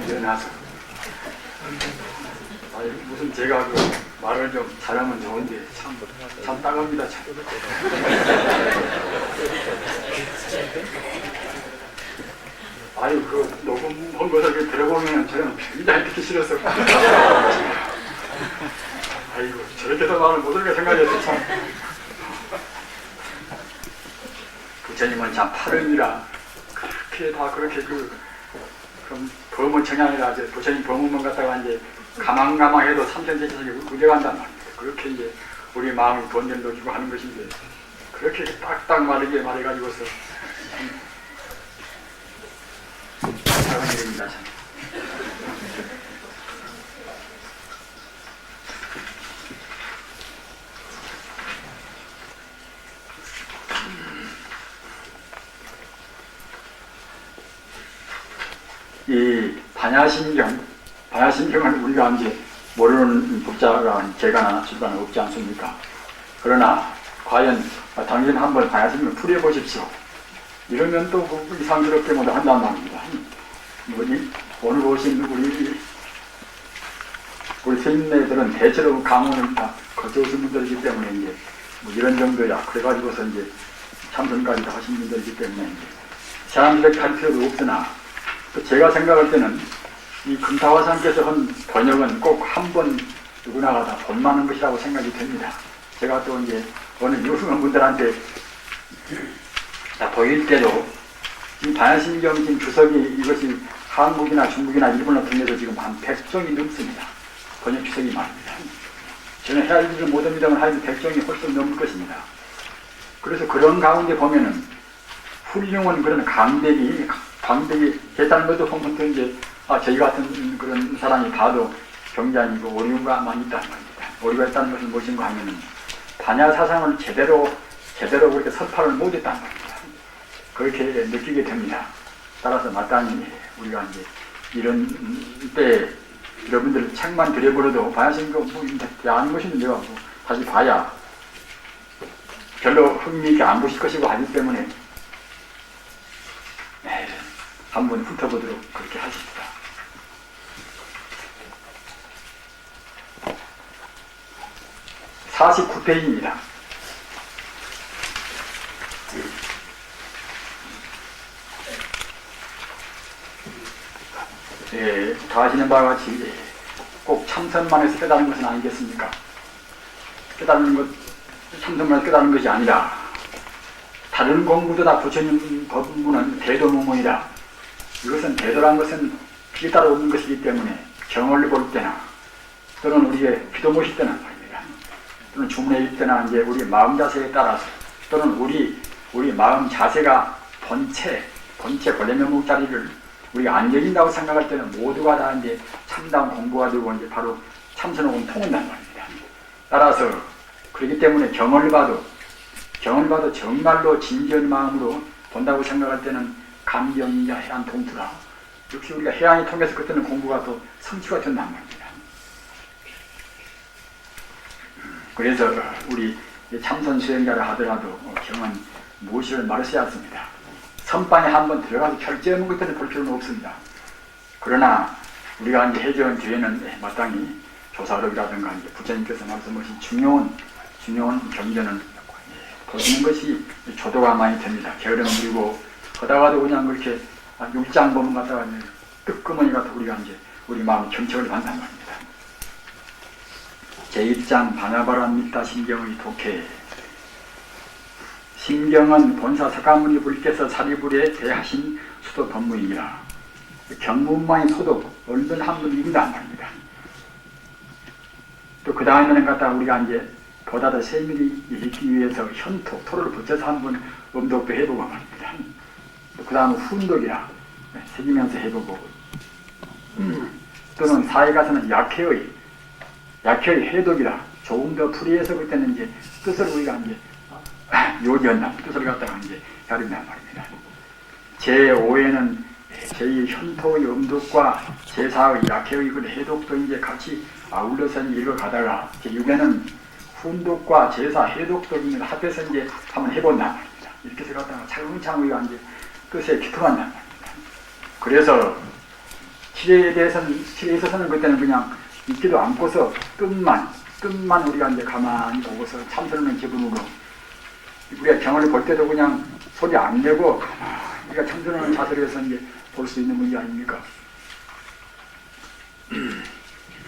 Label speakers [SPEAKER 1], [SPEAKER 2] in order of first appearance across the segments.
[SPEAKER 1] 사람이 일어나서 아니 무슨 제가 그 말을 좀 잘하면 좋은데 참 따갑니다 참. 아유 그 녹음한 것을 들어보면 저는 굉장히 듣기 싫어서 아이고 저렇게도 말을 못하게 생각해서 참. 부처님은 참 파른이라 그렇게 다 그렇게 그럼 범은 청양이라 이제 부처님 범은문 갖다가 이제 가망가망해도 삼천세계석이 우대간단 말입니다. 그렇게 이제 우리 마음을 번전도 주고 하는 것인데 그렇게 딱딱 말하게 말해가지고서 작은 일입니다 참. 이 반야심경은 우리가 이제 모르는 독자가 제가나 출간은 없지 않습니까? 그러나 과연 당신 한번 반야심경을 풀어보십시오. 이러면 또 이상스럽게 못 한단 말입니다. 오늘 오신 우리 스님네들은 대체로 강원을 다 거쳐오신 분들이기 때문에 이제 뭐 이런 정도야. 그래가지고서 이제 참선까지 다 하신 분들이기 때문에 이제 사람들에게 할 필요도 없으나 제가 생각할 때는 이 금타화상께서 한 번역은 꼭 한 번 누구나가 다 본만한 것이라고 생각이 됩니다. 제가 또 이제 어느 유승한 분들한테 보일 때도 이 반야심경 지금 주석이 이것이 한국이나 중국이나 일본을 통해서 지금 한 100종이 넘습니다. 번역 주석이 말입니다. 저는 헤아리지를 못합니다만 하여튼 100종이 훨씬 넘을 것입니다. 그래서 그런 가운데 보면은 훌륭한 그런 강대기 했다는 것도 보면 또 이제 저희 같은 그런 사람이 봐도 굉장히 오류가 많이 있다는 겁니다. 오류가 있다는 것은 무엇인가 하면은 반야 사상을 제대로 그렇게 설파를 못했다는 겁니다. 그렇게 느끼게 됩니다. 따라서 마땅히 우리가 이제 이런 때 여러분들 책만 들여버려도 반야심경 아는 것인데 내가 다시 봐야 별로 흥미있게 안 보실 것이고 하기 때문에 한번 훑어보도록 그렇게 하십시다. (49페이지입니다) 다 아시는 바와 같이 꼭 참선만 해서 깨달은 것은 아니겠습니까? 깨달은 것, 참선만 해서 깨달은 것이 아니라 다른 공부도 다 부처님 법문은 대도무문이다. 이것은 대도란 것은 피에 따라 없는 것이기 때문에 경을 볼 때나 또는 우리의 피도 모실 때나 말입니다. 또는 주문회일 때나 이제 우리 마음 자세에 따라서 또는 우리 마음 자세가 본체 권례면목 자리를 우리가 안 열린다고 생각할 때는 모두가 다 이제 참다운 공부가 되고 이제 바로 참선하고 통한단 말입니다. 따라서 그렇기 때문에 경을 봐도 정말로 진지한 마음으로 본다고 생각할 때는 감경이야 해안 통투라. 역시 우리가 해안이 통해서 그때는 공부가 또 성취가 된단 말입니다. 그래서 우리 참선 수행자를 하더라도 경은 무엇을 말하지 않습니다. 선방에 한번 들어가서 결제하는 것들은 볼 필요는 없습니다. 그러나 우리가 이제 해제한 뒤에는 마땅히 조사록이라든가 이제 부처님께서 말씀하신 중요한 경전은 보시는 것이 조도가 많이 됩니다. 게으름 부리고 하다가도 그냥 그렇게 육장 보면 갖다가 뜨끄머니 갖다 우리가 이제 우리 마음이 경청을 받는단 말입니다. 제1장 반야바람 밑다 심경의 독해. 심경은 본사 석가모니 불께서 사리불에 대하신 수도 법문이라. 경문만이 소독 얼른 한번 읽는단 말입니다. 또 그 다음에는 갖다가 우리가 이제 보다 더 세밀히 읽기 위해서 현토, 토를 붙여서 한번 음독도 해보고 말입니다. 그 다음은 훈독이라 새기면서 해보고 또는 사회 가서는 약해의 해독이라 조금 더 풀이해서 그때는 이제 뜻을 우리가 이제 요지한다. 뜻을 갖다가 이제 가린단 말입니다. 제5에는 제2 현토의 음독과 제4의 약해의 그 해독도 이제 같이 아울러서 읽어가다가 제6에는 훈독과 제4 해독도 합해서 이제 한번 해본단 말입니다. 이렇게 해서 갖다가 차근차근 우리가 이제 뜻에 기통한단 말입니다. 그래서 실에 있어서는 그때는 그냥 있지도 않고서 뜻만 우리가 이제 가만히 보고서 참선하는 기분으로 우리가 경을 볼 때도 그냥 소리 안 내고 우리가 참선하는 자세로 해서 이제 볼 수 있는 문제 아닙니까?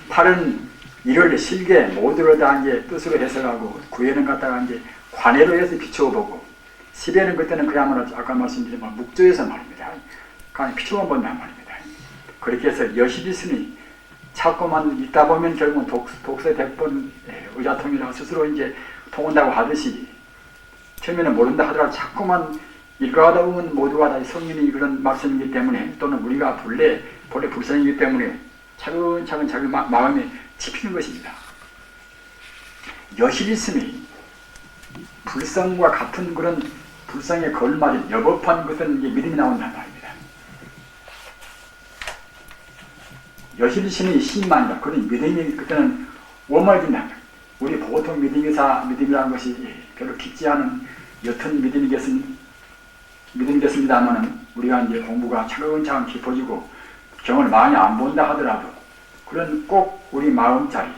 [SPEAKER 1] 팔은 이를 실게 모두를 다 이제 뜻으로 해석하고 구에는 갖다가 이제 관해로 해서 비추어보고 십에는 그때는 그야말로 아까 말씀드린 묵조에서 말입니다. 그냥 비추어 본단 말입니다. 그렇게 해서 여실이 있으니 자꾸만 있다 보면 결국은 독서 대본 의자통이라고 스스로 이제 통한다고 하듯이 처음에는 모른다 하더라도 자꾸만 읽어가다 보면 모두가 다 성인이 그런 말씀이기 때문에 또는 우리가 본래 불성이기 때문에 차근차근 자기 마음에 집히는 것입니다. 여실이 있으니 불성과 같은 그런 불성에 걸맞은 여법한 것은 이제 믿음이 나온단 말입니다. 여실신이 신만이다. 그런 믿음이 그때는 원만해진다. 우리 보통 믿음이라는 것이 별로 깊지 않은 옅은 믿음이겠습니다만은 우리가 이제 공부가 차근차근 깊어지고 경을 많이 안 본다 하더라도 그런 꼭 우리 마음자리,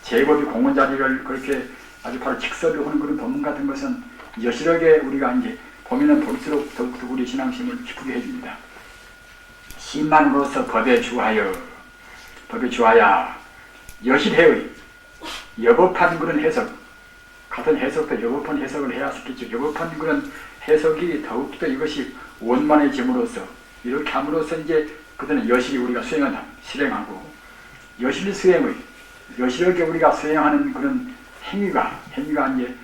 [SPEAKER 1] 제법이 공원자리를 그렇게 아주 바로 직설을 하는 그런 법문 같은 것은 여실하게 우리가 이제 보면은 볼수록 더욱더 우리 신앙심을 기쁘게 해줍니다. 신만으로서 법에 주하여 여실해의 여법한 그런 해석, 같은 해석도 여법한 해석을 해야 했겠죠. 여법한 그런 해석이 더욱더 이것이 원만해짐으로써 이렇게 함으로써 이제 그때는 여실이 우리가 실행하고 여실 수행의 여실하게 우리가 수행하는 그런 행위가 이제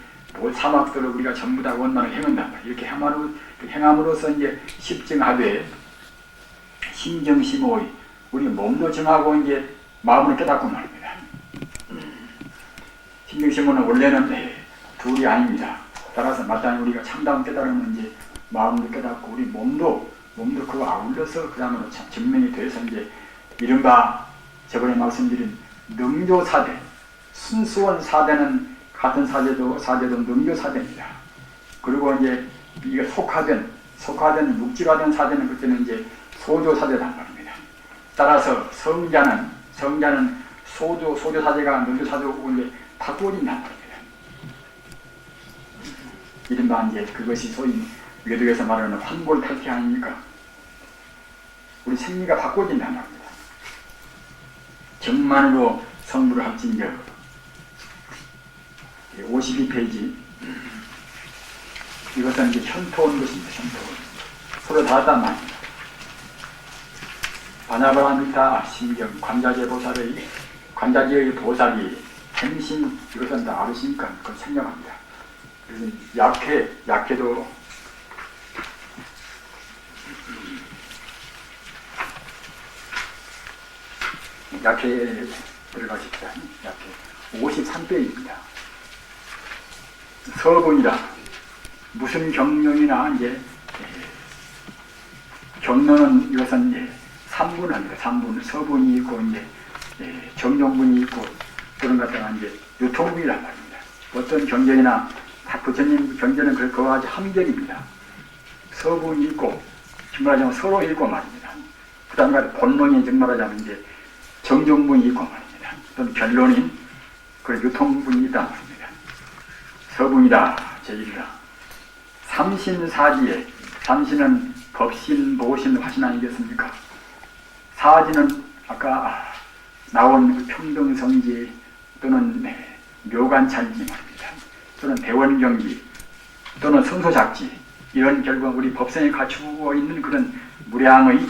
[SPEAKER 1] 사막도를 우리가 전부 다 원만을 행한다. 이렇게 행함으로써 이제 십증하되 심정심오의 우리 몸도 정하고 이제 마음을 깨닫고 말입니다. 심정심오는 원래는 둘이 아닙니다. 따라서 마땅히 우리가 참다운 깨달으면 이제 마음도 깨닫고 우리 몸도 그거 아울러서 그 다음으로 증명이 돼서 이제 이른바 저번에 말씀드린 능조사대, 순수원 사대는 같은 사제도 능조사대입니다. 그리고 이제 이게 속화된 묵지화된 사대는 그때는 이제 소조사대란 말입니다. 따라서 성자는 소조사대가 능조사대고 이제 바꾸어진단 말입니다. 이른바 이제 그것이 소위 외도에서 말하는 환골탈태 아닙니까? 우리 생리가 바꿔진단 말입니다. 정만으로 성부를 합진적 52페이지 이것은 이제 현토온 것입니다. 현토온 서로 다르단 말입니다. 바나바라미타 신경 관자재의 보살이 행신 이것은 다 아르시니까 그걸 생략합니다. 그래서 약해도 약해 들어가십시다. 약해 53페이지입니다. 서분이라 무슨 경론이나 이제 경론은 이것은 이제 3분을 합니다. 3분 서분이 있고 이제 정용분이 있고 그런 것들은 이제 유통분이란 말입니다. 어떤 경전이나 부처님 경전은 그와 같이 함경입니다. 서분이 있고 정말하자면 서로 있고 말입니다. 그 다음에 본론이 정말하자면 이제 정종분이 있고 말입니다. 또는 결론인 그런 유통분이 있단 말입니다. 서분이다 제1이다. 삼신사지에 삼신은 법신, 보신, 화신 아니겠습니까? 사지는 아까 나온 그 평등성지 또는 묘관찰지 말입니다. 또는 대원경지 또는 성소작지 이런 결국 우리 법성에 갖추고 있는 그런 무량의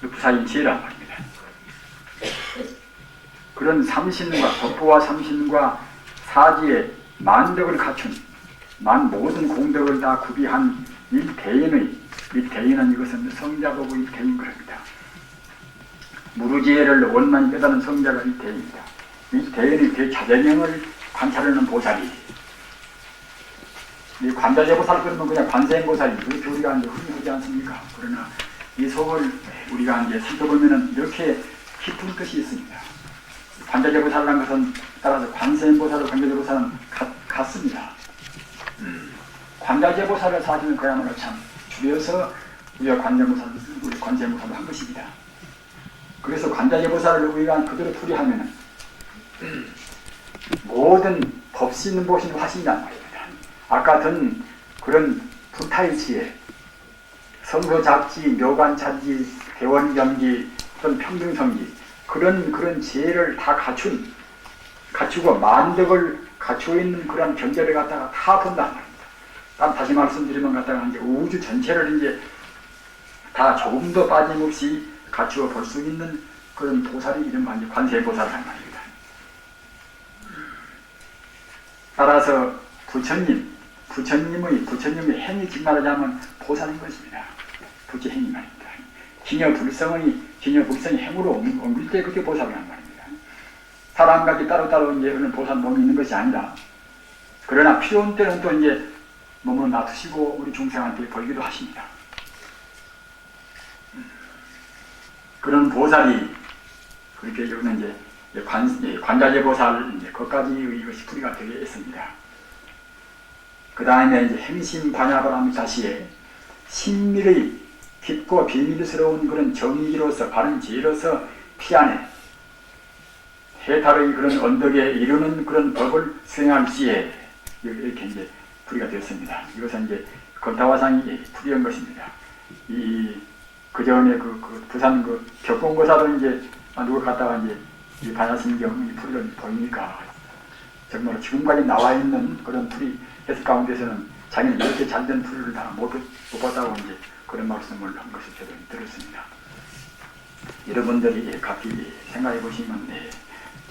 [SPEAKER 1] 부사인 지혜란 말입니다. 그런 삼신과 법부와 삼신과 사지에 만덕을 갖춘 모든 공덕을 다 구비한 이 대인은 이것은 성자보고 이 대인 그럽니다. 무르지혜를 원만히 깨달은 성자가 이 대인입니다. 이 대인의 대자재명을 관찰하는 보살이 이 관자재보살 그러면 그냥 관세음보살이 그렇게 우리가 이제 흔히 하지 않습니까? 그러나 이 속을 우리가 이제 살펴보면은 이렇게 깊은 뜻이 있습니다. 관자재보살이라는 것은 따라서 관세음보살과 관자재보살은 같습니다. 관자재보살을 사실은 그야말로 참 줄여서 우리가 관세음보살을 한 것입니다. 그래서 관자재보살을 우리가 그대로 풀이하면 모든 법시 있는 보신 화신이란 말입니다. 아까 든 그런 불타이치에 성서잡지, 묘관찬지, 대원경지, 또는 평등성지 그런 지혜를 다 갖추고 만덕을 갖추고 있는 그런 경제를 갖다가 다 본단 말입니다. 다시 말씀드리면 갖다가 이제 우주 전체를 이제 다 조금도 빠짐없이 갖추어 볼 수 있는 그런 보살이 이른바 이제 관세보살이란 말입니다. 따라서 부처님의 행위 즉 말하자면 보살인 것입니다. 부처 행위 말입니다. 기녀불성이 행으로 옮길 때 그게 보살이란 말입니다. 사람까지 따로따로 이제 그런 보살 몸이 있는 것이 아니라, 그러나 필요한 때는 또 이제 몸을 놔두시고 우리 중생한테 벌기도 하십니다. 그런 보살이 그렇게 여기는 이제 관자재 보살 이제 거기까지 이것이 풀이가 되겠습니다. 그 다음에 이제 행심반야바라미다시에 신밀의 깊고 비밀스러운 그런 정의로서 바른 지혜로서 피안에 해탈의 그런 언덕에 이르는 그런 법을 수행할 시에 이렇게 이제 풀이가 되었습니다. 이것은 이제 건타화상이 풀이한 것입니다. 그 전에 부산 격공거사도 이제 누가 갔다가 이제 이 반야심경 이 풀이를 보이니까 정말 지금까지 나와 있는 그런 풀이 해석 가운데서는 자기는 이렇게 잘된 풀이를 다 못 봤다고 이제 그런 말씀을 한 것을 저도 들었습니다. 여러분들이 각기 생각해 보시면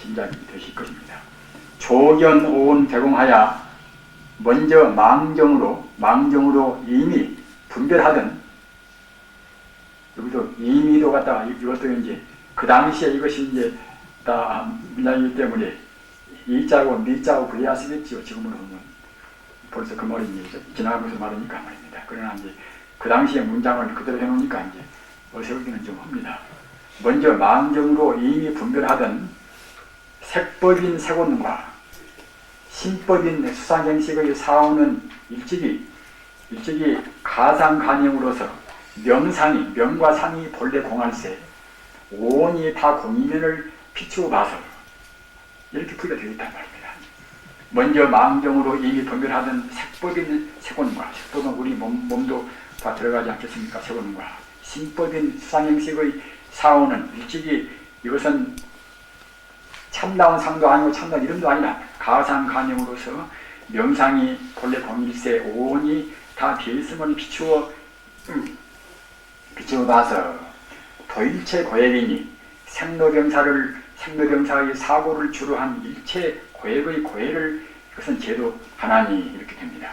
[SPEAKER 1] 짐작이 되실 것입니다. 조견 오온 대공하야 먼저 망정으로 이미 분별하던, 여기도 이미도 갖다가 이것도 이제 그 당시에 이것이 이제 다 문장이기 때문에 이자고 미자고 그래야 쓰겠지요. 지금으로 보면 벌써 그 말이 이제 지나가면서 말하니까 말입니다. 그러나 이제 그 당시에 문장을 그대로 해놓으니까 이제 어색하기는 좀 합니다. 먼저 망정으로 이미 분별하던 색법인 색원과 신법인 수상경식의 사오는 일찍이 가상간영으로서 명과 상이 본래 공할세 오온이 다 공인을 비추어 봐서 이렇게 풀이가 되어 있단 말입니다. 먼저 망정으로 이미 분별하던 색법인 색원과, 색법은 우리 몸도 다 들어가지 않겠습니까? 색원과 신법인 수상형식의 사오는 일찍이 이것은 참다운 상도 아니고 참다운 이름도 아니라 가상간영으로서 명상이 본래 공일세 오온이 다 비일승을 비추어 봐서 도일체 고액이니 생로병사의 사고를 주로 한 일체 고액의 고해를 그것은 제도 하나니 이렇게 됩니다.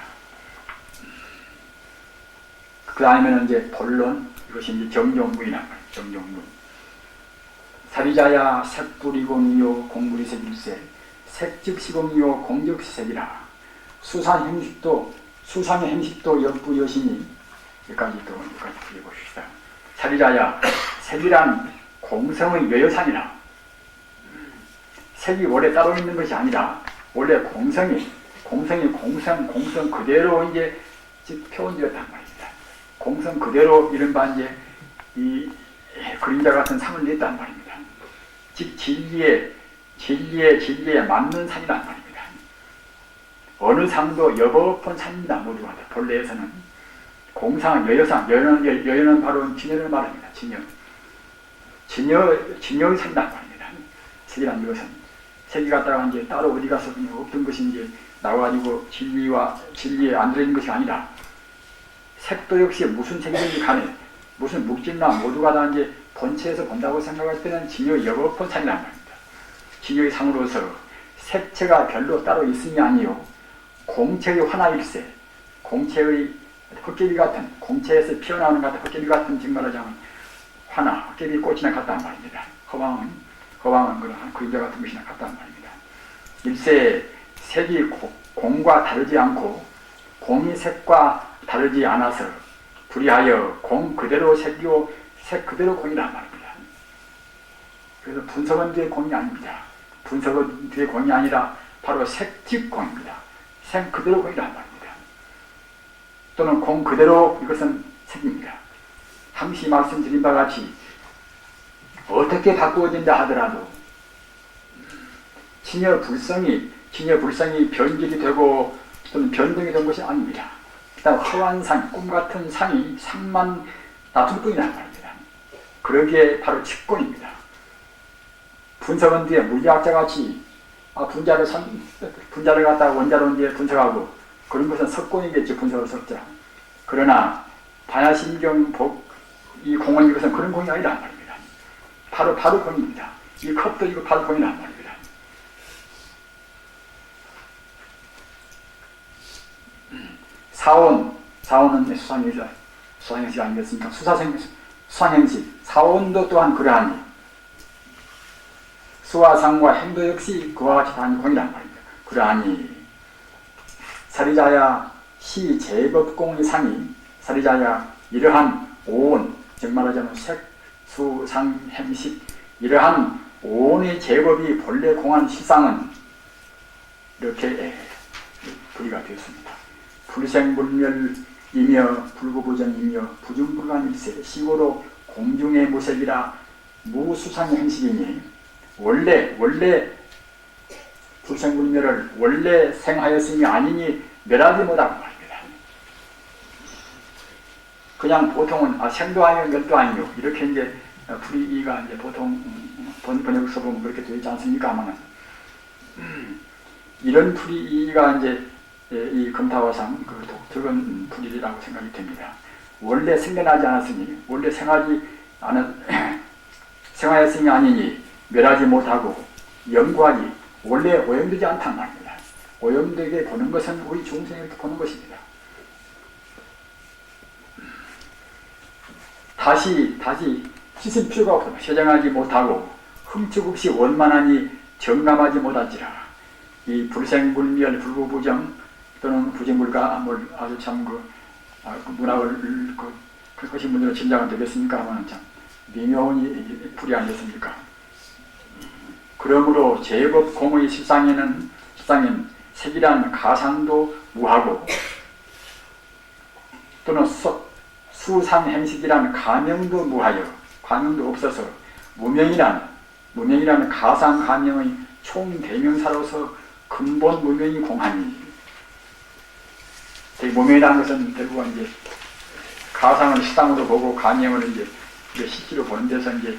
[SPEAKER 1] 그 다음에는 이제 본론, 이것이 이제 정종문이란 말이에요. 정종문. 사리자야 색불이공이요 공불이색일세 색즉시공이요 공즉시색이라 수상의 행식도 역부여시니 여기까지 읽어봅시다. 사리자야 색이란 공성의 여여상이라, 색이 원래 따로 있는 것이 아니라 원래 공성 그대로 이제 표현되었단 말입니다. 공성 그대로 이른바 이제 이 그림자 같은 상을 냈단 말입니다. 즉 진리에 맞는 상이란 말입니다. 어느 상도 여법한 상입니다. 모두가 다. 본래에서는 공상은 여여상, 여여는 바로 진여를 말합니다. 진여의 상이란 말입니다. 색이란 이것은 색이 갖다가 이제 따로 어디 가서 그냥 없던 것이 이제 나와가지고 진리에 안 들어있는 것이 아니라, 색도 역시 무슨 색이든지 간에 무슨 묵진나 모두가 다 이제 본체에서 본다고 생각할 때는 진여의 여법한 상이란 말입니다. 진여의 상으로서 색채가 별로 따로 있음이 아니요 공체의 화나일세, 공체의 헛개비 같은, 공체에서 피어나오는 같은 헛개비 같은, 즉 말하자면 화나 헛개비 꽃이나 같단 말입니다. 허방은 그런 그림자 같은 것이나 같단 말입니다. 일세 색이 공과 다르지 않고 공이 색과 다르지 않아서 불이하여 공 그대로 색이요 색 그대로 공이란 말입니다. 그래서 분석은 뒤에 공이 아닙니다. 분석은 뒤에 공이 아니라 바로 색즉 공입니다. 색 그대로 공이란 말입니다. 또는 공 그대로 이것은 색입니다. 항시 말씀드린 바와 같이 어떻게 바꾸어진다 하더라도 진여 불성이 변질이 되고 또는 변동이 된 것이 아닙니다. 일단 허한 상, 꿈같은 상이 상만 놔둘 뿐이란 말입니다. 그러기에 바로 직권입니다. 분석은 뒤에 물리학자같이 분자를 갖다가 원자로 뒤에 분석하고 그런 것은 석권이겠죠. 분석을 석자. 그러나 반야심경 이 공원 이것은 그런 공이 아니란 말입니다. 바로 공입니다. 이 컵도 이거 바로 공이란 말입니다. 사원은 수상행식 아니겠습니까? 수상행식. 사원도 또한 그러하니 수와 상과 행도 역시 그와 같이 다른 공이란 말입니다. 그러하니 사리자야 시 제법공의 상이 사리자야 이러한 오온, 즉 말하자면 색, 수, 상, 행식 이러한 오온의 제법이 본래 공한 시상은 이렇게 분리가 되었습니다. 불생불멸이며 불구부정이며 부중불간일세 시고로 공중의 무색이라 무수상의 행식이니 원래 불생불멸을 원래 생하였음이 아니니 멸하지 못하고 말입니다. 그냥 보통은 생도 아니고 멸도 아니고 이렇게 이제 불이가 이제 보통 번역서 보면 그렇게 되어 있지 않습니까? 아마는 이런 불이가 이제 이 금타화상 그 독특한 불이라고 생각이 됩니다. 원래 생겨나지 않았으니 원래 생하였음이 아니니 멸하지 못하고 영구하니 원래 오염되지 않단 말입니다. 오염되게 보는 것은 우리 중생이 이렇게 보는 것입니다. 다시 씻을 필요가 없다. 세정하지 못하고 흠축 없이 원만하니 정감하지 못할지라. 이 불생불멸 불구부정 또는 부정불가 아주 참 문학을 그것이 문제로 짐작은 되겠습니까? 하면 참 미묘한 불이 아니었습니까? 그러므로 제법 공의 실상에는 색이란 가상도 무하고 또는 수상행식이란 가명도 무하여 가명도 없어서 무명이란 가상 가명의 총대명사로서 근본 무명이 공하니 무명이라는 것은 결국은 이제 가상을 시상으로 보고 가명을 이제 실제로 보는 데서 이제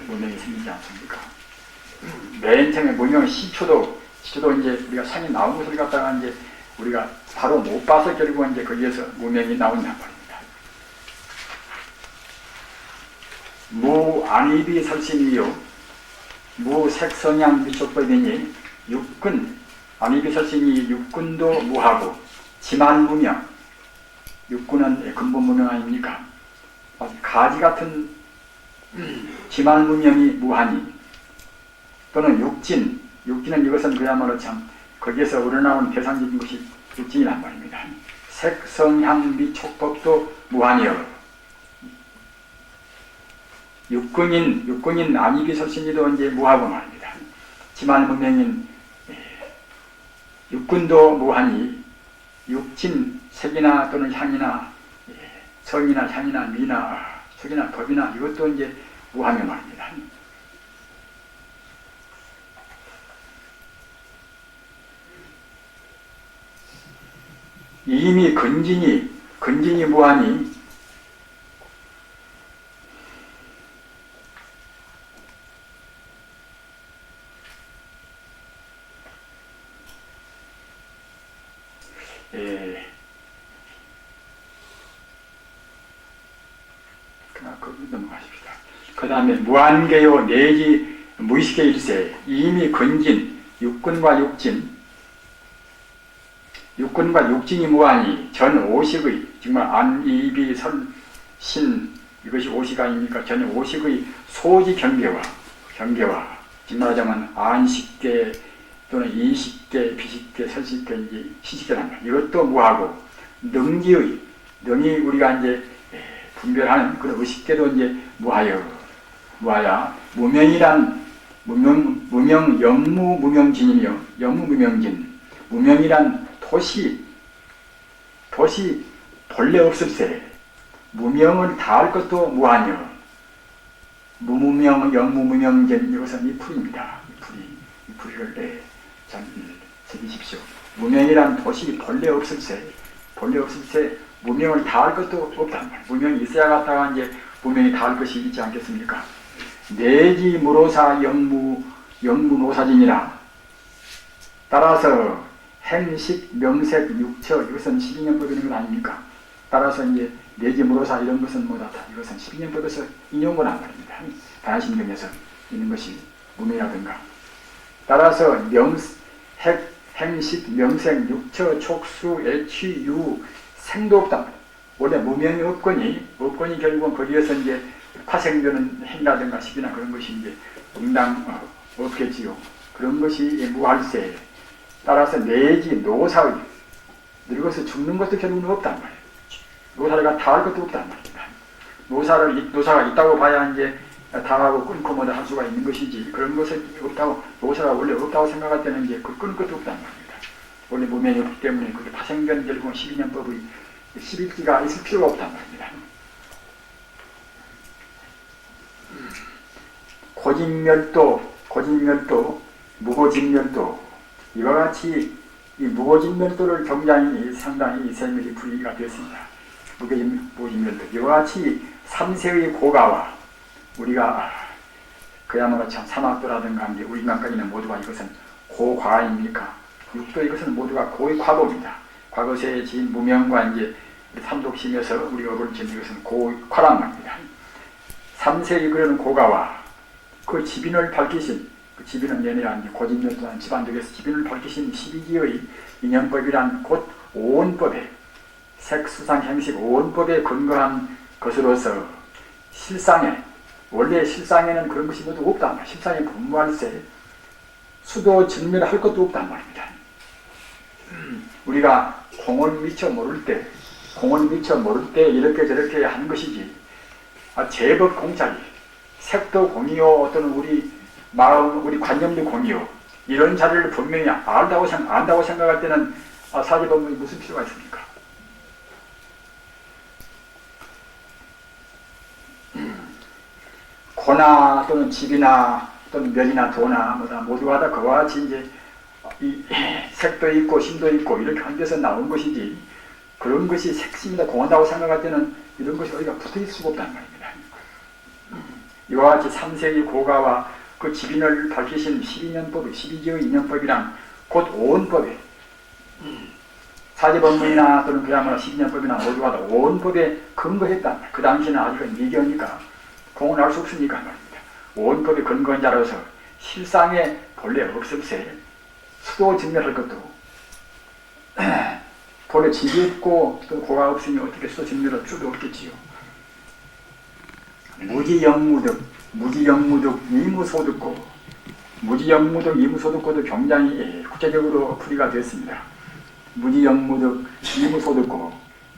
[SPEAKER 1] 무명이 생기지 않습니까? 맨 처음에 무명 시초도 이제 우리가 상이 나온 것을 갖다가 이제 우리가 바로 못 봐서 결국은 이제 거기에서 무명이 나온단 말입니다. 무안입이 설신이요 무색성향 미촉법이니 육군 안입이 설신이 육군도 무하고 지만무명 육군은 근본 무명 아닙니까? 가지 같은 지만무명이 무하니 또는 육진은 이것은 그야말로 참 거기에서 우러나온 대상적인 것이 육진이란 말입니다. 색성향 미촉법도 무하니요 육군인 안입이 설신이도 이제 무하고 말입니다. 지만무명인 육군도 무하니 육진 색이나 또는 향이나 성이나 향이나 미나 색이나 법이나 이것도 이제 무하며 말입니다. 이미 근진이 무하니 넘어가십시다. 그 다음에 무한계요 내지 무의식의 일세 이미 근진 육군과 육진이 무하니 전 오식의 정말 안입이 설신 이것이 오식 아닙니까? 전 오식의 소지 경계와 말하자면 안식계 또는 이식계, 비식계, 설식계, 시식계란 말 이것도 무하고 능이 우리가 이제 분별하는 그런 의식계도 이제 무하여 무명이란 무명 영무 무명진이며 영무 무명진 무명이란 도시 본래 없을세 무명을 다할 것도 무하며 무무명, 영무무명전 이것은 이 풀입니다. 이 풀이를 잘 새기십시오. 무명이란 도시 본래 없을세, 무명을 다할 것도 없단 말이에요. 무명이 있어야 갔다가 이제 무명이 다할 것이 있지 않겠습니까? 내지 무로사 영무노사진이라. 따라서 행식, 명색, 육처 이것은 12년법이라는 것 아닙니까? 따라서 이제 내지 무로사 이런 것은 뭐다. 이것은 12년법에서 인용거란 말입니다. 다신경에서 있는 것이 무명이라든가. 따라서 행식, 명색, 육처, 촉수, 애취, 유, 생도 없다. 원래 무명이 없거니 결국은 거기에서 이제 파생되는 행이라든가 식이나 그런 것이 이제 응당 없겠지요. 그런 것이 무할세. 따라서 내지 노사의 늙어서 죽는 것도 결국은 없단 말이에요. 노사가 다할 것도 없단 말입니다. 노사가 있다고 봐야 이제 다하고 끊고 뭐다 할 수가 있는 것이지, 그런 것이 없다고, 노사가 원래 없다고 생각할 때는 이제 그 끊을 것도 없단 말입니다. 원래 무명이 없기 때문에 그게 파생된 결국은 12년법의 11기가 있을 필요가 없단 말입니다. 고진멸도, 무고진멸도, 이와 같이 이 무고진멸도를 굉장히 상당히 세밀히 풀이가 되었습니다. 무고진멸도, 이와 같이 3세의 고가와 우리가 그야말로 참 사막도라든가 우리 인간까지는 모두가 이것은 고과입니까? 육도 이것은 모두가 고의 과보입니다. 과거세에 지은 무명과 이제 삼독심에서 우리가 어버친 이것은 고과란 말입니다. 3세의 그런 고가와 그 지빈을 밝히신, 그 지빈은 내내라 고진멸도한 집안적에서 지빈을 밝히신 12기의 인연법이란 곧 오온법에, 색수상행식 오온법에 근거한 것으로서 실상에, 원래 실상에는 그런 것이 모두 없단 말이에요. 실상에 분무할세, 수도 증멸할 것도 없단 말입니다. 우리가 공을 미처 모를 때 이렇게 저렇게 하는 것이지, 제법 공짜리, 색도 공이요, 또는 우리 마음, 우리 관념도 공이요, 이런 자리를 분명히 안다고 생각할 때는 사제법문이 무슨 필요가 있습니까? 고나 또는 집이나 또는 멸이나 도나 뭐다 모두가 다 그와 같이 이제 이 색도 있고 심도 있고 이렇게 한 데서 나온 것이지, 그런 것이 색심이다 공한다고 생각할 때는 이런 것이 어디가 붙어있을 수가 없단 말입니다. 이와 같이 3세의 고가와 그 지빈을 밝히신 12년법, 12기의 인연법이란 곧 오온법에, 사제법문이나 또는 그야말로 12년법이나 모두가 다 오온법에 근거했단 말이에요. 그 당시에는 아직은 미견이니까 공을 알 수 없으니까 말입니다. 오온법에 근거한 자로서 실상에 본래 없음세, 수도 증멸할 것도 본래 집이 없고 또 고가 없으니 어떻게 수도 증멸할 수도 없겠지요. 무지영무득 이무소득고, 무지영무득 이무소득고도 굉장히 구체적으로 풀이가 되었습니다. 무지영무득 이무소득고,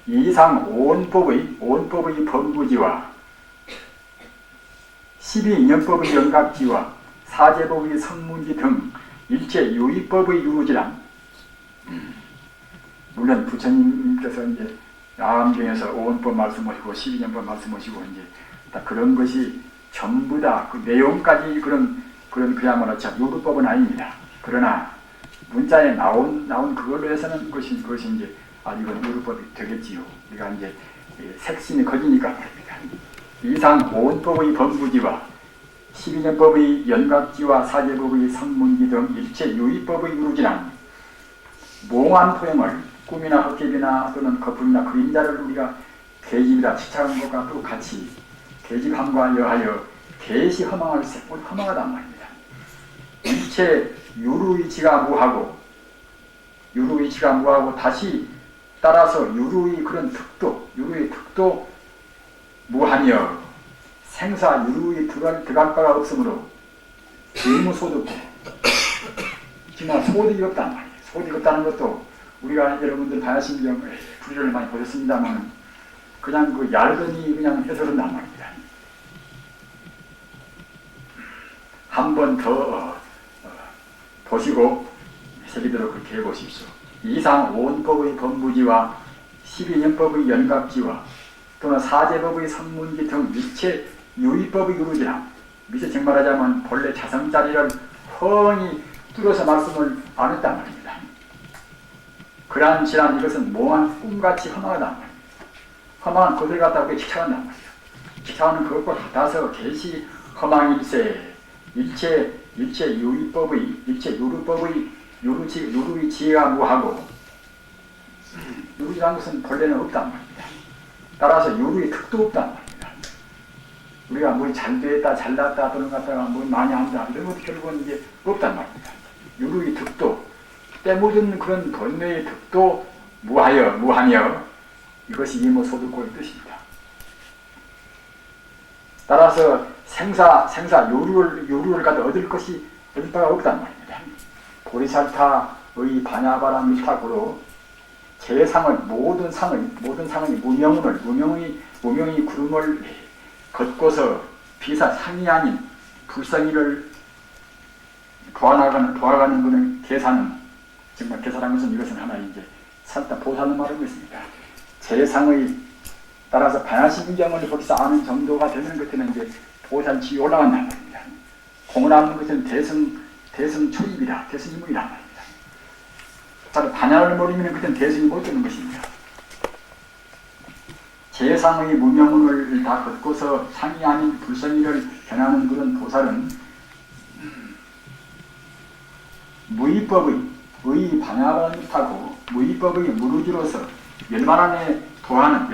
[SPEAKER 1] 이상 오온법의 범부지와 12인연법의 연각지와 사제법의 성문지 등 일체 유의법의 유루지란, 물론 부처님께서 이제 야암경에서 오온법 말씀하시고 12년법 말씀하시고 이제 다 그런 것이 전부 다 그 내용까지 그런 그야말로 참 유루법은 아닙니다. 그러나 문자에 나온 그걸로 해서는 그것이 이제 아직은 유루법이 되겠지요. 우리가 이제 색심이 커지니까 말입니다. 이상 오온법의 범부지와 12년법의 연각지와 사제법의 성문지 등 일체 유의법의 유루지란 몽환 포용을 꿈이나 헛개비나 또는 거품이나 그림자를 우리가 계집이라 치착한 것과 똑같이 계집함과 여하여 계시 허망할 세포 허망하단 말입니다. 일체 유루이치가 무하고 다시 따라서 유루의 그런 유루의 특도 무하며 생사 유루의 들어갈 바가 없으므로 의무소득고, 정말 소득이 없단 말이에요. 소득이 없다는 것도 우리가 여러분들 다야심경 풀이를 많이 보셨습니다만 그냥 그 얇으니 그냥 해설한단 말입니다. 한 번 더 보시고 새기도록 그렇게 해보십시오. 이상 오온법의 범부지와 12년법의 연각지와 또는 사제법의 성문지 등 일체 유의법의 유루지라. 미처 정말하자면 본래 자성자리를 훤히 뚫어서 말씀을 안 했단 말입니다. 그러한 지난 이것은 몽한 꿈같이 허망하단 말입니다. 허망한 것을 갖다가 왜 집착한단 말이에요. 집착하는 그것과 같아서 계시 허망일세 일체 유의법의 일체 유루법의 유루의 지혜가 무하고, 유루라는 것은 본래는 없단 말입니다. 따라서 유루의 특도 없단 말입니다. 우리가 뭐 잘됐다 잘났다 또는 갖다가 뭐 많이 한다 이런 것도 결국은 이제 없단 말입니다. 유루의 득도 때묻은 그런 번뇌의 득도 무하며 이것이 이모소득고의 뜻입니다. 따라서 생사 유루를 갖다 얻을 바가 없단 말입니다. 보리살타의 반야바라밀타고로 제상을 모든 상의 무명의 구름을 걷고서 비사 상이 아닌 불성이를 도와가는 것은 계산은, 정말 계산한 것은 이것은 하나의 이제 살다 보살을 말하는 것입니다. 제상의 따라서 반야심경을 거기서 아는 정도가 되는 것에는 이제 보살치에 올라간다는 말입니다. 공을 것은 대승 초입이다. 대승이무이란 말입니다. 따라 반야를 모르면 그때는 대승이 못 되는 것입니다. 제상의 무명운을 다 걷고서 상이 아닌 불성이를 견하는 그런 보살은 무의법의 반야를 타고 무의법의 무루지로서 열반안에 도하는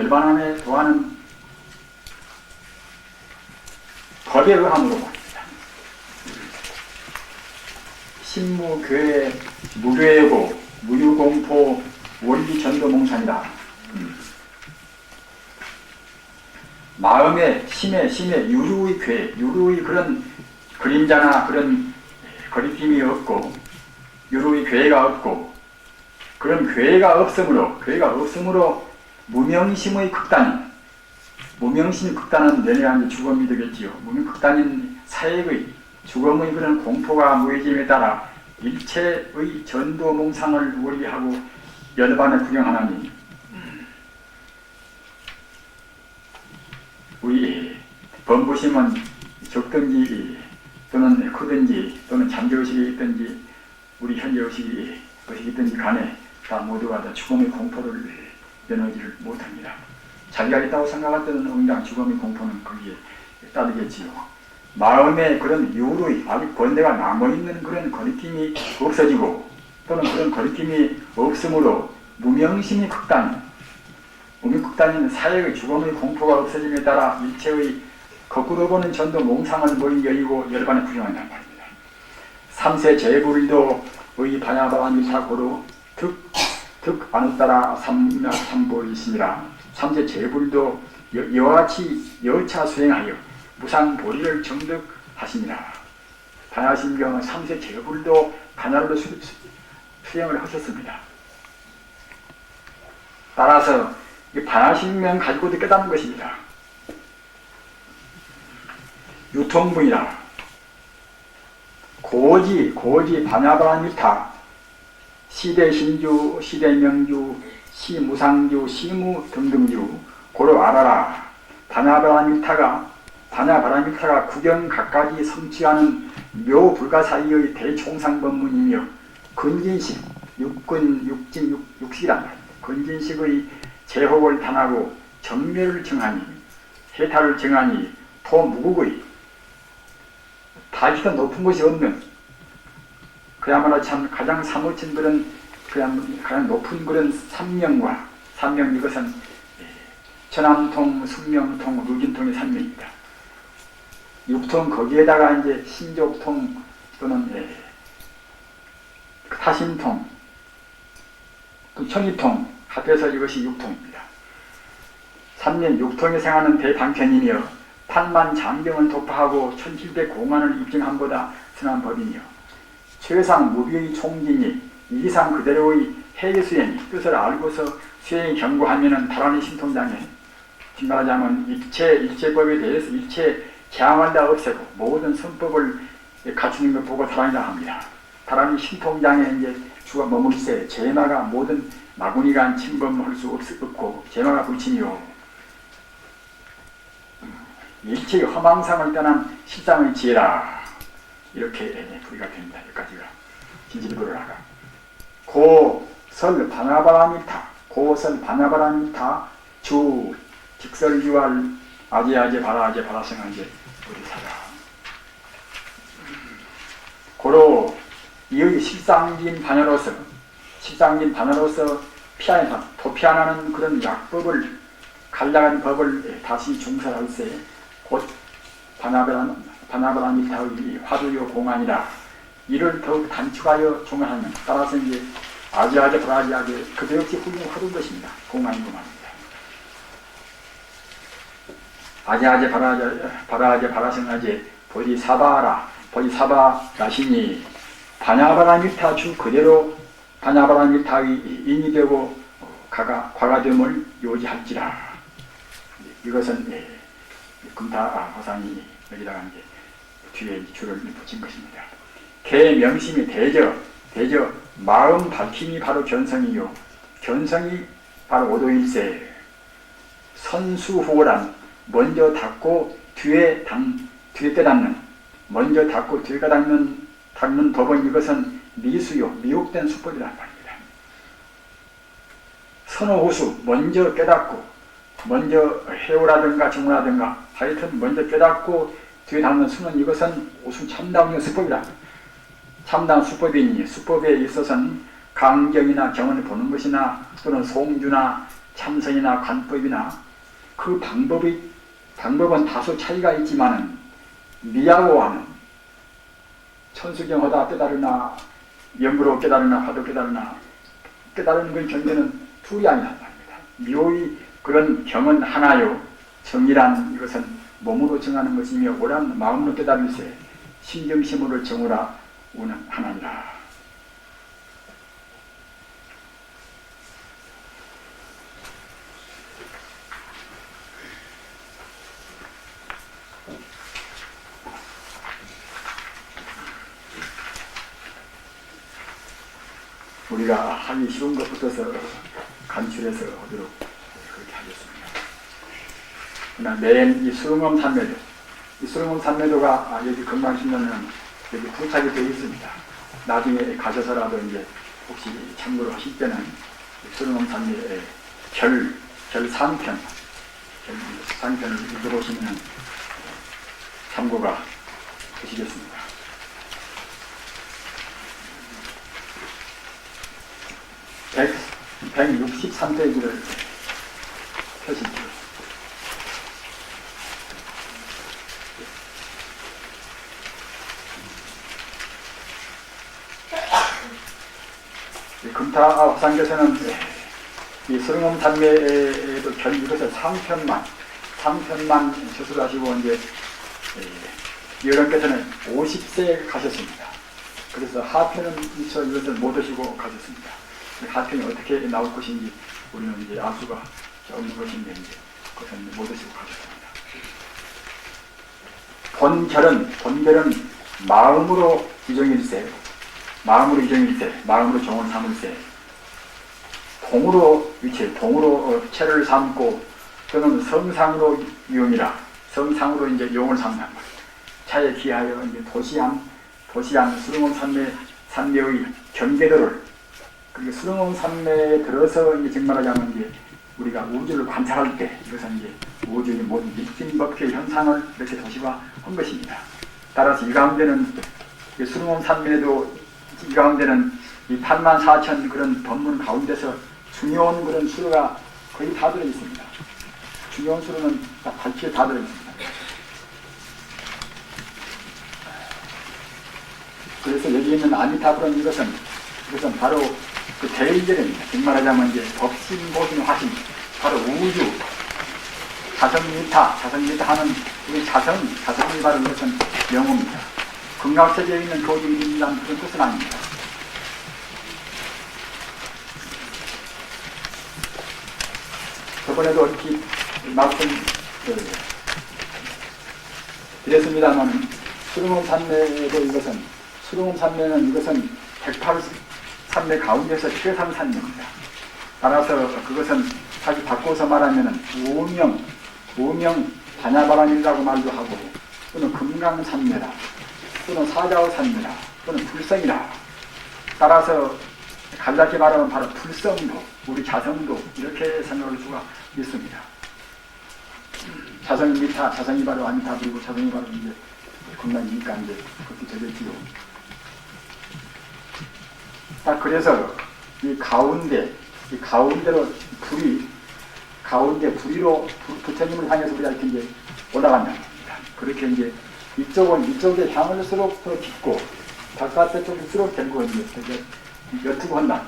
[SPEAKER 1] 법에 의함으로 말입니다. 신무교회 무교회고 무유공포 원리전도몽산이다. 마음에 심에 유루의 그런 그림자나 그런 거리낌이 없고, 유루의 괴가 없고, 그런 괴가 없으므로 무명심의 극단은 내내한 죽음이 되겠지요. 극단인 사역의 죽음의 그런 공포가 무해짐에 따라 일체의 전도몽상을 원리하고 열반을 구경하나니, 우리 범부심은 적든지 또는 크든지 또는 잠재의식이 있든지 우리 현재의식이 있든지 간에 다 모두가 다 죽음의 공포를 면하지를 못합니다. 자기가 있다고 생각할 때는 응당 죽음의 공포는 거기에 따르겠지요. 마음에 그런 유로의 아직 번뇌가 남아있는 그런 거리낌이 없어지고, 또는 그런 거리낌이 없으므로 무명심이 극단인 사역의 죽음의 공포가 없어짐에 따라 일체의 거꾸로 보는 전도 몽상을 머리 여의고 열반에 구경한단 말입니다. 삼세 제불도의 반야바라밀타고로 득 안웃따라 삼보이시니라. 삼세 제불도 이와 같이 여차 수행하여 무상보리를 정득하시니라. 반야심경은 삼세 제불도 가나로 수행을 하셨습니다. 따라서 이 반야심경 가지고도 깨닫는 것입니다. 유통분이라 고지 반야바라밀타 시대신주 시대명주 시무상주 시무 등등주 고로 알아라. 반야바라밀타가 구경 갖가지 성취하는 묘불가사의의 대총상법문이며 근진식 육식이란 말입니다. 근진식의 제혹을 단하고 정멸을 정하니 해탈을 정하니 토무국의 다시더 높은 것이 없는, 그야말로 참 가장 사무친 그런 가장 높은 그런 삼명 이것은 천암통, 숙명통, 루진통의 삼명입니다. 육통 거기에다가 이제 신족통 또는 타심통, 또 천이통 합해서 이것이 육통입니다. 삼명 육통에 생하는 대방편이며 판만 장경을 도파하고 1700공안을 입증함보다 선한 법이며 최상 무비의 총진이 이상 그대로의 해외수행이 뜻을 알고서 수행이 경고하면은 다란히 신통장에 말하자면 일체법에 대해서 일체 제한을 다 없애고 모든 선법을 갖추는 것 보고 다란이라 합니다. 다란히 신통장에 이제 주가 머물세 제마가 모든 마구니가 침범할 수 없고 제마가 불침이요 일체의 허망상을 떠난 실상의 지혜라. 이렇게 부리가 됩니다. 여기까지가 진실부를 하가. 고설 바나바라미타, 고설 바나바라미타, 주 직설유할 아제아제 바라아제 바라성아제 보리사라. 고로 이의 실상진 반야로서 도피하는 그런 약법을 간략한 법을 다시 중설할세 곧 바나바라미타의 화두요 공안이라. 이를 더욱 단축하여 종합하면 따라서 이제 아지아제 바라아제 그도 역시 화두인 것입니다. 공안인 공안입니다. 아지아제 바라아제 바라성아제 보디사바라시니 바냐바라미타 주 그대로 바냐바라미타의 인이 되고 과가됨을 요지할지라. 이것은 금타 화상이 여기다가 이제 뒤에 줄을 붙인 것입니다. 개 명심이 대저 마음 밝힘이 바로 견성이요. 견성이 바로 오도일세. 선수후란 먼저 닫고 뒤에 깨닫는, 먼저 닫고 뒤에 닫는 법은 이것은 미수요, 미혹된 수법이란 말입니다. 선호후수, 먼저 깨닫고, 먼저 해오라든가 정오라든가 하여튼 먼저 깨닫고 뒤에 닫는 수는 이것은 우수 참다운 수법이다. 참다운 수법이니 수법에 있어서는 강경이나 경을 보는 것이나 또는 송주나 참선이나 관법이나 그 방법은 다소 차이가 있지만은 미하고 하는 천수경하다 깨달으나 영으로 깨달으나 화도 깨달으는 건 경계는 둘이 아니란 말입니다. 미호의 그런 경은 하나요. 정이란 이것은 몸으로 정하는 것이며 오란 마음으로 깨달을세. 신정심으로 정오라 오는 하나니라. 우리가 하기 쉬운 것부터서 간추려서 하도록 그렇게 하겠습니다. 그러나 매일 이 수릉엄 산매도, 이 수릉엄 산매도가 여기 건강신문은 여기 부착이 되어 있습니다. 나중에 가셔서라도 이제 혹시 참고로 하실 때는 수릉엄 산매의 결 3편을 읽어보시면 참고가 되시겠습니다. 163페이지를 펴십시오. 금타 화상께서는 이 수릉엄 산매에도 이것을 3편만 수술하시고 이제 여러분께서는 50세에 가셨습니다. 그래서 하편은 미처 이것을 못 하시고 가셨습니다. 하편이 어떻게 나올 것인지 우리는 이제 알 수가 없는 것인데 이제 그것은 못 하시고 가셨습니다. 본결은 마음으로 이정일세, 마음으로 정을 삼을세, 동으로 체를 삼고 또는 성상으로 용이라, 성상으로 이제 용을 삼는단 말이에요. 차에 기하여 이제 도시한 수릉엄 산매의 경계도를, 그리고 수릉엄 산매에 들어서 이제 정말하자면 이제 우리가 우주를 관찰할 때 이것은 이제 우주의 모든 입진법회 현상을 이렇게 도시화한 것입니다. 따라서 이 가운데는 수릉엄 산매도 이 가운데는 이 84,000 그런 법문 가운데서 중요한 그런 수로가 거의 다 들어 있습니다. 중요한 수로는 발치에 다 들어 있습니다. 그래서 여기 있는 아미타불은 이것은 바로 그 대의절입니다. 즉 말하자면 이제 법신보신 화신, 바로 우주, 자성미타 하는 우리 자성이 바로 이것은 영어입니다. 금강세계에 있는 교주이라는 그런 뜻은 아닙니다. 저번에도 이렇게 말씀 드렸습니다만 수릉엄 산매는 이것은 108산매 가운데서 최상 산매입니다. 따라서 그것은 사실 바꿔서 말하면 우명 반야바람이라고 말도 하고, 또는 금강산매라, 또는 사자우산매라, 또는 불성이라. 따라서 간략히 말하면 바로 불성도, 우리 자성도 이렇게 설명할 수가 있습니다. 자성이 미타, 자성이 바로 아미타, 그리고 자성이 바로 이제 금강이니까 이제 그렇게 되겠지요. 딱 그래서 이 가운데로 가운데 불이로 부처님을 향해서 우리가 이렇게 이제 올라간다. 그렇게 이제 이쪽에 향을수록 더 깊고, 바깥에 쪽일수록 결국 이제 여투고 한다.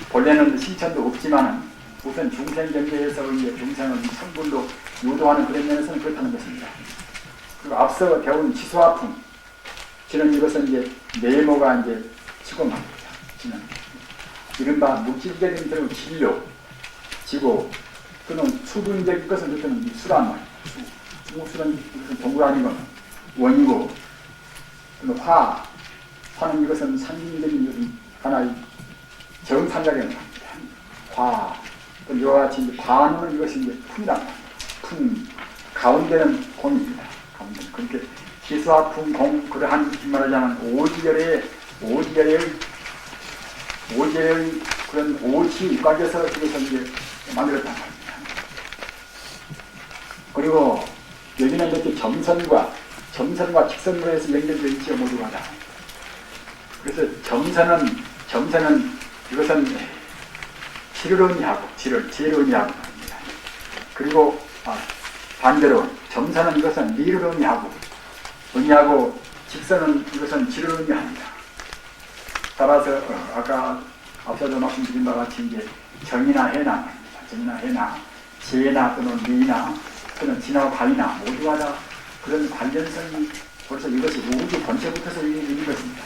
[SPEAKER 1] 본래는 실천도 없지만은 우선 중생 경계에서 이제 중생은 성불로 유도하는 그런 면에서는 그렇다는 것입니다. 그리고 앞서 배운 치수화풍, 지는 이것은 이제 네모가 이제 치고만 지는 이른바 물질적인 그런 진료, 지고 또는 수분적인 것은 어떤 수란 말이에요. 수는 동물 아니고 원이고, 또는 화는 이것은 상징적인 하나의 정상적인 겁니다. 화, 또 이와 같이 관은 이것이 이제 풍이란 말이에요. 풍, 가운데는 공입니다. 가운데는 그렇게 기수와 풍, 공, 그러한 말하자면 오지열의 그런 오지 육각에서 그것을 이제 만들었단 말입니다. 그리고 여기는 이렇게 점선과 직선으로 해서 연결되어 있지요, 모두가 다. 그래서 점선은 이것은 지를 의미하고, 지혜를 의미하고 말입니다. 그리고 반대로 점선은 이것은 미를 의미하고, 직선은 이것은 지를 의미합니다. 따라서 아까 앞서도 말씀드린 바와 같이 이제 정이나 해나, 지혜나 또는 미나 또는 진하고 관이나 모두가 다 그런 관련성이 벌써 이것이 우주 본체부터서 있는 것입니다.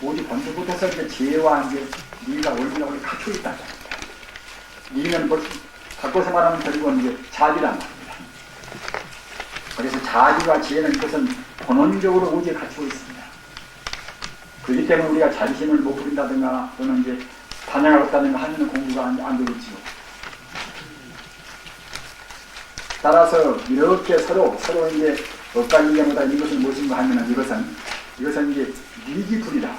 [SPEAKER 1] 우주 본체부터서 이제 지혜와 이제 미가 원리가 갖추어 있다는 겁니다. 미는 벌써 바꿔서 말하면 결국은 이제 자비란 말입니다. 그래서 자비와 지혜는 그것은 본원적으로 우주에 갖추어 있습니다. 그렇기 때문에 우리가 자비심을 못 부린다든가 또는 이제 단양을 없다든가 하는 공부가 안 되겠지요. 따라서 이렇게 서로 이제 엇갈리게마다 이것은 무엇인가 하면은 이것은 이제 미기불이다.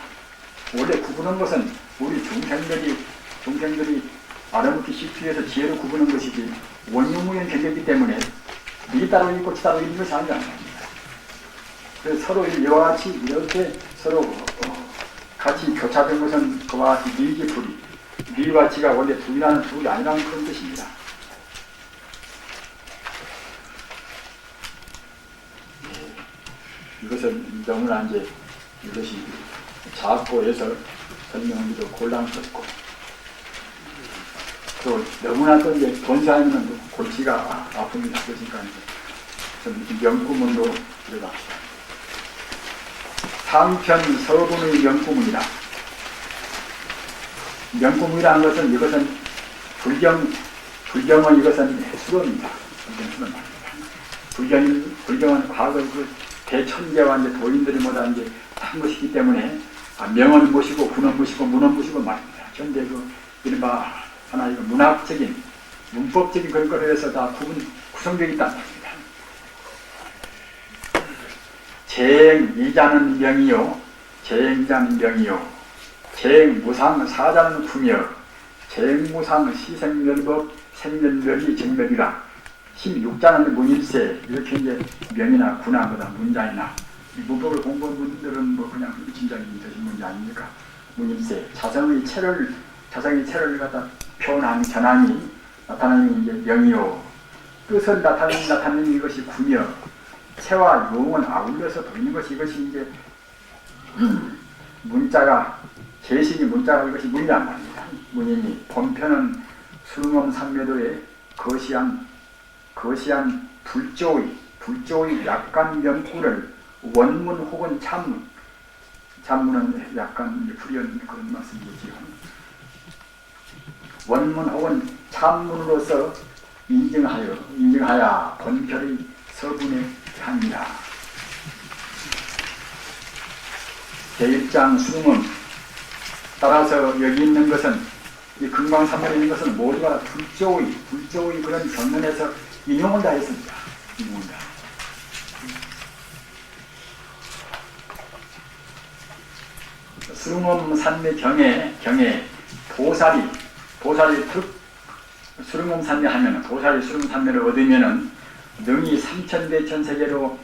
[SPEAKER 1] 원래 구분한 것은 우리 중생들이 알아먹기 쉽기 위해서 지혜로 구분한 것이지 원유무현 경계이기 때문에 미 따로 있고 지 따로 있는 것이 아니라 그래서 서로 이와 같이 이렇게 서로 같이 교차된 것은 그와 같이 미기불이, 미와 지가 원래 둘이 아니라는 그런 뜻입니다. 이것은 너무나 이제 이것이 작고 해서 설명하기도 곤란스럽고, 또 너무나 또 이제 본사하면 골치가 아픕니다. 그러니까 좀 명구문으로 들어갑시다. 상편 서분의 명구문이다. 명구문이라는 것은 이것은 불경은 이것은 수론입니다. 불경은 과거 그 대천재와 이제 도인들이 뭐다 이제 한 것이기 때문에 명은 무시고 군은 무시고 문은 무시고 말입니다. 현재 그 이른바 하나의 문학적인 문법적인 그런 거를 해서 다 구성되어 있단 말입니다. 재행이자는 명이요, 재행자는 명이요, 재행무상 사자는 구며, 재행무상 시생멸법 생멸멸이 정멸이라. 16자는 문일세, 이렇게 이제 명이나 구나 보다 문자이나 이 문법을 공부한 분들은 뭐 그냥 진작이 되신 문제 아닙니까? 문일세, 자성의 체를 갖다 표현한 전함이 나타나는 이제 명이요, 뜻을 나타내는 이것이 구며, 체와 용은 아울러서 보이는 것이 이것이 이제 문자가 제식이 문자가 이것이 문이란 말입니다. 문이니 본편은 수능엄 삼매도의 거시한 불조의 약간 명구를 원문 혹은 찬문은 약간 불연 그런 말씀이지요. 원문 혹은 찬문으로서 인증하여 본결의 서분에 합니다. 제1장 수능은 따라서 여기 있는 것은 이 금강산문에 있는 것은 모두가 불조의 그런 경전에서 인용을 다 했습니다. 인용을 다. 수릉엄 산매 경에 보살이 수릉엄 산매 하면은, 보살이 수릉엄 산매를 얻으면은 능이 삼천대천세계로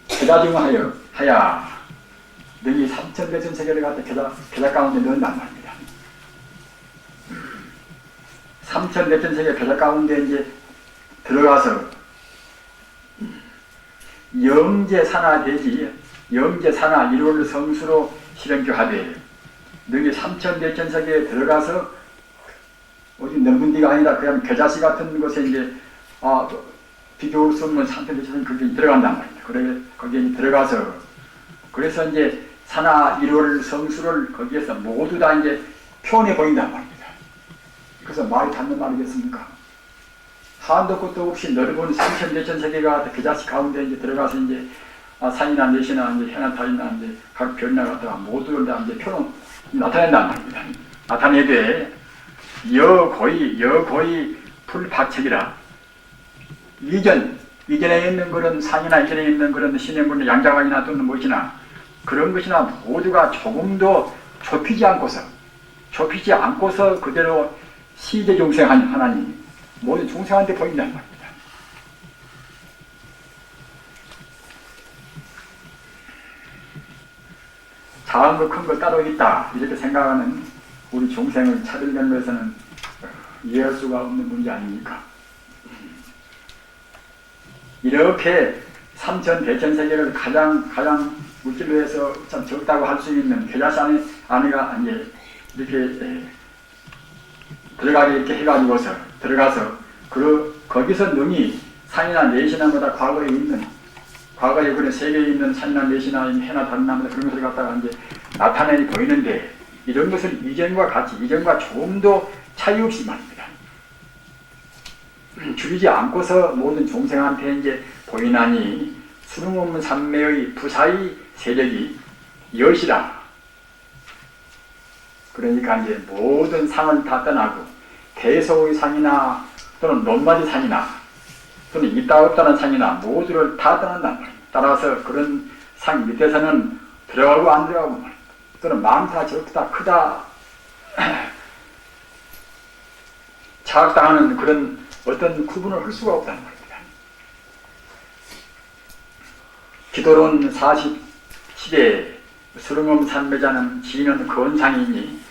[SPEAKER 1] 계좌증하여 하야 능이 삼천대천세계를 갖다 계좌 가운데 넣는단 말입니다. 삼천대천세계 계좌 가운데 이제 들어가서 영제산화되지, 영제산화 일월 성수로 실행교하되 능이 삼천대천세계에 들어가서 어디 넘은 데가 아니라 그냥 겨자씨 같은 곳에 이제 비교할 수 없는 삼천대천세계 거기에 들어간단 말입니다. 그래 거기에 들어가서 그래서 이제 산화 일월 성수를 거기에서 모두 다 이제 표현해 보인단 말입니다. 그래서 말이 닿는 말이겠습니까? 한도 끝도 없이 넓은 삼천대천세계가 그 자식 가운데 이제 들어가서 이제 산이나 내시나 이제 해나 달이나 이제 각 별이나 갖다가 모두를 다 이제 표로 나타낸단 말입니다. 나타내되 여거의 불박책이라 이전에 있는 그런 산이나 이전에 있는 그런 신행군의 양자관이나 또는 무엇이나 그런 것이나 모두가 조금도 좁히지 않고서 그대로 시제중생 하나님 모든 중생한테 보인다는 말입니다. 작은 거 큰 거 따로 있다 이렇게 생각하는 우리 중생을 차별면에서는 이해할 수가 없는 문제 아닙니까? 이렇게 삼천대천세계를 가장 물질로 해서 참 적다고 할 수 있는 계자시 안에가 이제 이렇게 들어가게 이렇게 해가지고서 들어가서 거기서 능이 산이나 내시나 뭐다 과거에 그런 세계에 있는 산이나 내시나 해나 다른 나무나 그런 것을 갖다가 이제 나타내니 보이는데 이런 것은 이전과 조금도 차이 없이 말입니다. 줄이지 않고서 모든 중생한테 이제 보이나니 수릉엄 산매의 부사의 세력이 여시라. 그러니까 이제 모든 상을 다 떠나고 대소의 상이나 또는 논마지 상이나 또는 있다 없다는 상이나 모두를 다 떠난단 말입니다. 따라서 그런 상 밑에서는 들어가고 안 들어가고 말입니다. 또는 많다 적다 크다 자각당하는 그런 어떤 구분을 할 수가 없다는 말입니다. 기도론 40시대 수릉엄 산매자는 지는 건상이니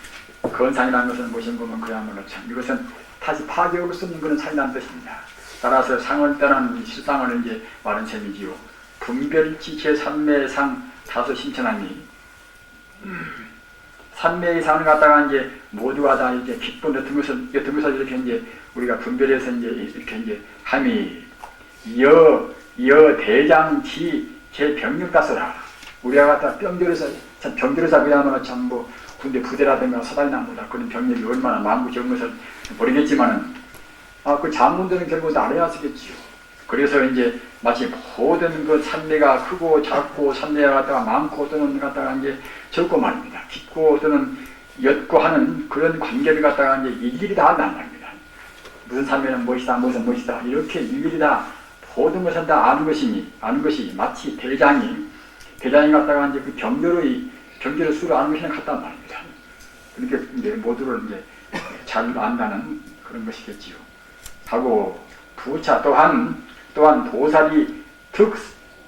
[SPEAKER 1] 건상이라는 것은 무엇인 보면 그야말로 참 이것은 다시 파괴할 수 없는 그런 상이라는 뜻입니다. 따라서 상을 떠난 실상을 이제 말한 셈이지요. 분별지체 산매상 다소 신천하니 산매의 상을 갖다가 이제 모두가 다 이제 기쁜 어떤 것을 이렇게 이제 우리가 분별해서 이제 이렇게 이제 함이 여 대장지 제 병력다서라. 우리가 갖다 병들어서 그야말로 참 뭐 군대 부대라든가 사단이나 뭐다 그런 병력이 얼마나 많고 적은 것을 모르겠지만은 그 장군들은 결국 다 알아야 쓰겠지요. 그래서 이제 마치 모든 그 산매가 크고 작고 산매가 갖다가 많고 또는 갖다가 이제 적고 말입니다. 깊고 또는 옅고 하는 그런 관계를 갖다가 이제 일일이 다 한단 말입니다. 무슨 산매는 무엇이다, 무슨 무엇이다 이렇게 일일이 다 모든 것을 다 아는 것이 마치 대장이 갖다가 이제 그 경제를 수로 아는 것이랑 같단 말입니다. 그렇게 이제 모두를 이제 잘 안다는 그런 것이겠지요. 하고 부차 또한 보살이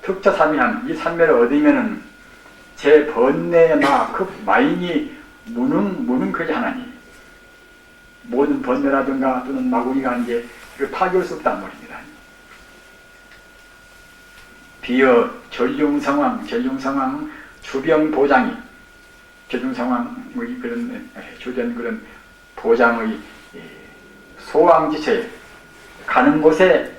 [SPEAKER 1] 특처삼이한 이 산매를 얻으면은 제 번뇌마 급 마인이 무능크지 하나니 모든 번뇌라든가 또는 마구니가 이제 파괴할 수 없단 말입니다. 비어 전룡상황 주병 보장이 전룡상황의 그런 주된 그런 보장의 소왕지체 가는 곳에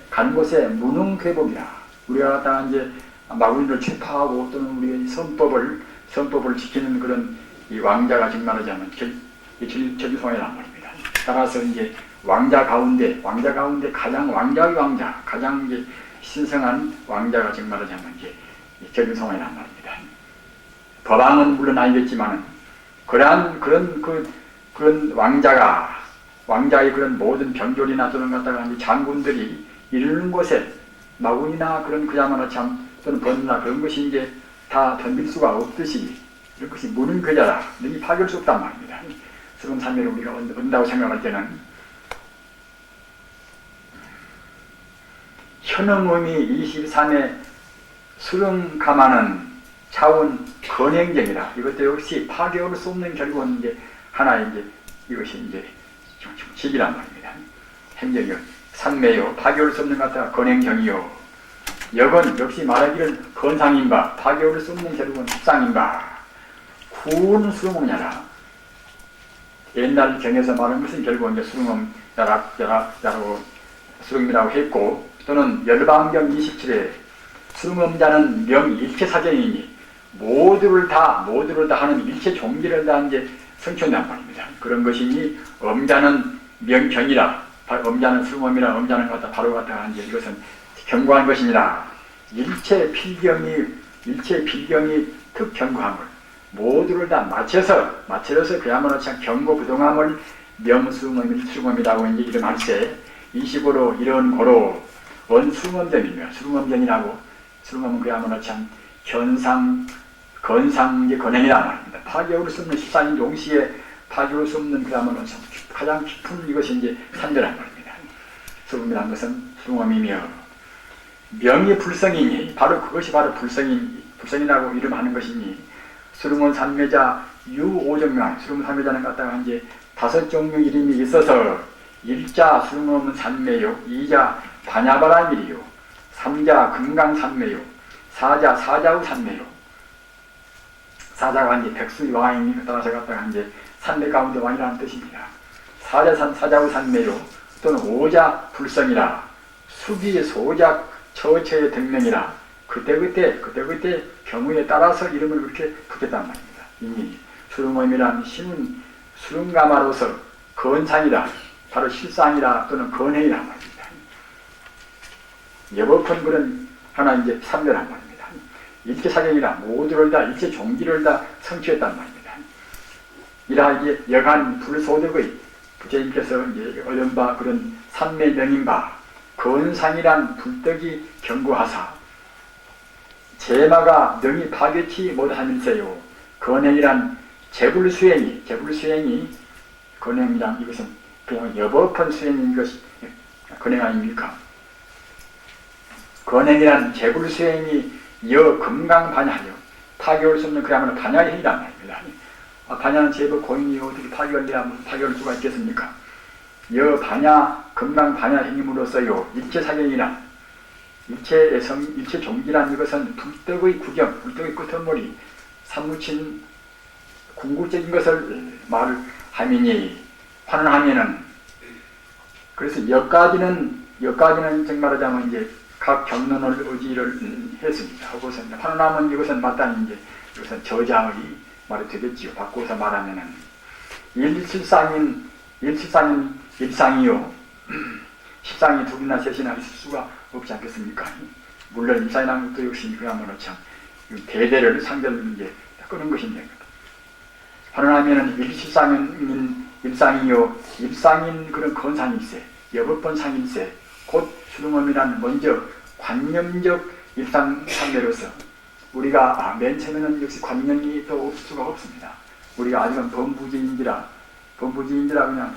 [SPEAKER 1] 무능괴복이라. 우리가 갖다가 이제 마구니를 체파하고 또는 우리의 선법을 지키는 그런 이 왕자가 정말하자면 전유성이란 말입니다. 따라서 이제 왕자 가운데 가장 왕자의 왕자, 가장 이제 신성한 왕자가 정말하자면 이제 전유성이란 말입니다. 법왕은 물론 아니겠지만은 그런 왕자의 그런 모든 병졸이나 또는 갖다가 이제 장군들이 이르는 곳에 마군이나 그런 그야말로 참 또는 번나 그런 것이 이제 다 덤빌 수가 없듯이 이런 것이 무는 괴자라. 능히 파괴할 수 없단 말입니다. 수lum산매를 우리가 얻는다고 생각할 때는 현흥음이 23의 수lum가마는 차원 건행정이라. 이것도 역시 파괴할 수 없는 결국은 이제 하나의 이제 이것이 이제 식이란 말입니다. 행정이요. 산매요. 파괴할 수 없는 것 같아 건행정이요. 역은 역시 말하기를 건상인바. 파괴할 수 없는 결국은 십상인바. 구운 수lum음야라. 옛날 경에서 말한 것은 결국은 이제 수lum음야라고 수lum이라고 했고, 또는 열방경 27회 수lum음자는 명일체사정이니 모두를 다 하는 일체 종기를 다 이제 성취한단 말입니다. 그런 것이니 음자는 명경이라. 음자는 수lum음이라. 음자는 갖다 바로 갖다가 이제 이것은 경고한 것이니라. 일체 필경이 특경고함을 모두를 다 맞춰서 그야말로 참 경고 부동함을 명수lum음이라고 이제 이름할세. 이 식으로 이런 고로 원수lum음정이며 수lum음정이라고. 수lum음은 그야말로 참 건상 건행이란 말입니다. 파괴할 수 없는 십상인 동시에 파괴할 수 없는 그야말로 참 가장 깊은 이것이 이제 산대란 말입니다. 수lum이란 것은 수lum음이며 명이 불성이니 바로 그것이 바로 불성이라고 이름하는 것이니 수lum은 산매자 유오정명. 수lum은 산매자는 갖다가 이제 5종류 이름이 있어서 1자 수lum은 산매요, 2자 반야바라밀이요, 3자 금강산매요, 4자 사자우 산매요. 사자가 이제 백수의 왕이니 따라서 갖다가 이제 산매 가운데 왕이라는 뜻입니다. 사자우 산매요. 또는 5자 불성이라. 수기 소작 처처의 등명이라. 그때 경우에 따라서 이름을 그렇게 붙였단 말입니다. 이미 수lum음이란 신은 수lum가마로서 건상이라. 바로 실상이라 또는 건행이란 말입니다. 여법은 그런 하나 이제 삼멸한 말입니다. 일체사경이라 모두를 다 일체 종기를 다 성취했단 말입니다. 이러하기에 여간 불소득의 부처님께서 이제 얻은 바 그런 삼매명인 바 건상이란 불떡이 경고하사 제마가 능히 파괴치 못하면서요. 건행이란 재불수행이 건행이란 이것은 그냥 여법한 수행인 것이 건행 아닙니까? 건행이란 재불수행이 여금강반야하여 파괴할 수 없는 그야말로 반야의 행위란 말입니다. 반야는 제법 고인이 어떻게 파괴할 수가 있겠습니까? 여반야 금강반야 행위으로서요 일체사경이란 일체 종기란 이것은 불떡의 구경, 불떡의 끄트머리 사무친 궁극적인 것을 말하미니 환원하면은 그래서 여기까지는 정말하자면 이제 각 경론을 의지를 했습니다. 하고서 환원하면 이것은 마땅히 이제 이것은 저자의 말이 되겠지요. 바꿔서 말하면은 일상이요. 십상이 둘이나 셋이나 있을 수가 없지 않겠습니까? 물론 일상이라는 것도 역시 그야말로 참 대대를 상대를 이제 끄는 것인데 환원하면은 일상이요. 일상인 그런 건상일세, 여법본 상일세, 곧 수lum음이란 먼저 관념적 일상상대로서 우리가 맨 처음에는 역시 관념이 또 없을 수가 없습니다. 우리가 아직은 범부지인지라 그냥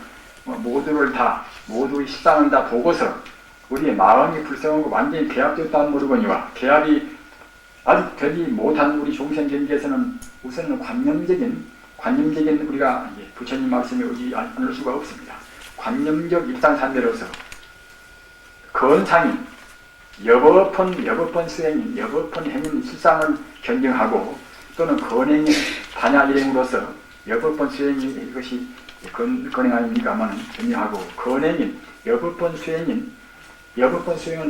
[SPEAKER 1] 모두의 십상을 다 보고서 우리의 마음이 불성하고 완전히 개합되었다는 모르거니와 개합이 아직 되지 못한 우리 종생경계에서는 우선은 관념적인 우리가 부처님 말씀에 오지 않을 수가 없습니다. 관념적 입상산대로서 건상인 여법헌 수행인 여법헌 행인 실상을 경쟁하고 또는 건행인 반야일행으로서 여법헌 수행인 이것이 건행 아닙니까만 경쟁하고 건행인 여법헌 수행은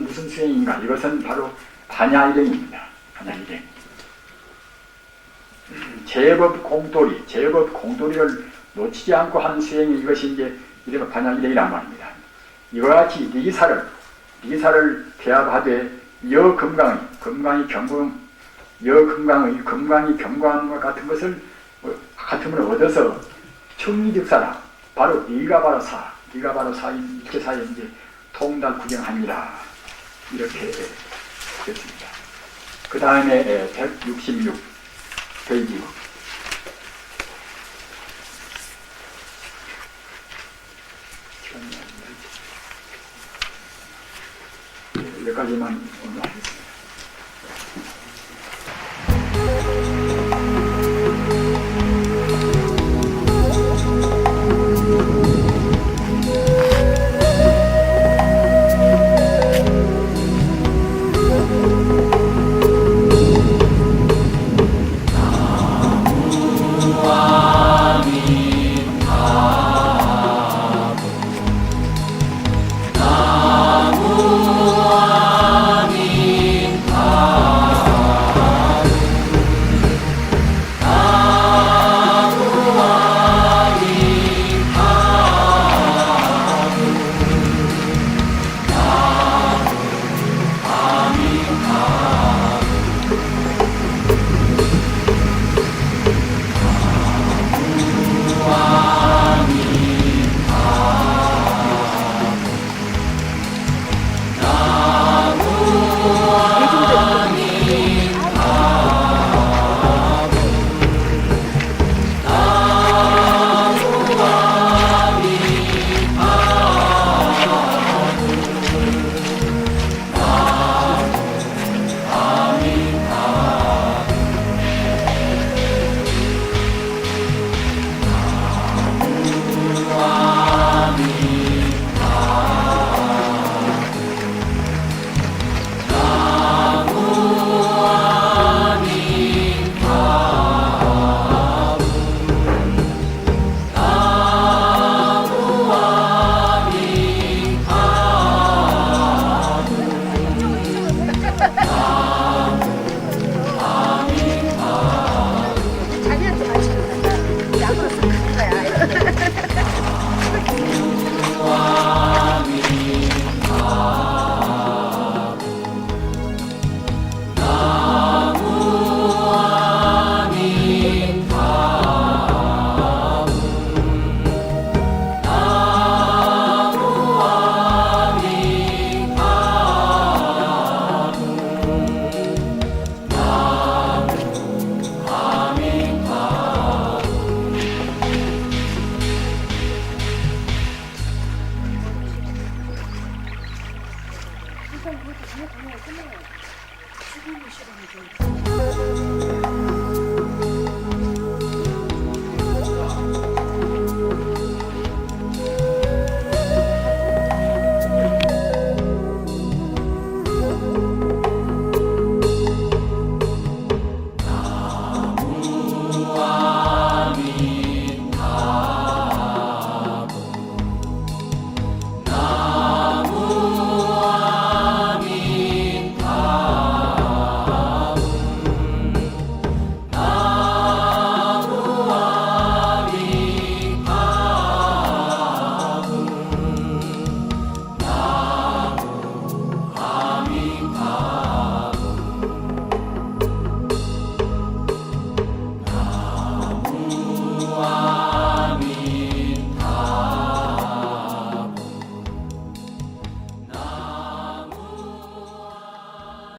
[SPEAKER 1] 무슨 수행인가? 이것은 바로 반야일행입니다. 반야일행. 제법 공돌이를 놓치지 않고 하는 수행이 이것이 이제 이래서 반야일행이란 말입니다. 이와 같이 리사를 대합하되 금강이 경광과 같은 같음을 얻어서 청리즉사라. 바로 리가 바로 사인 일체사에 이제 통달 구경합니다. 이렇게 됐습니다. 그 다음에 166 페이지 여기까지만 오늘 하겠습니다.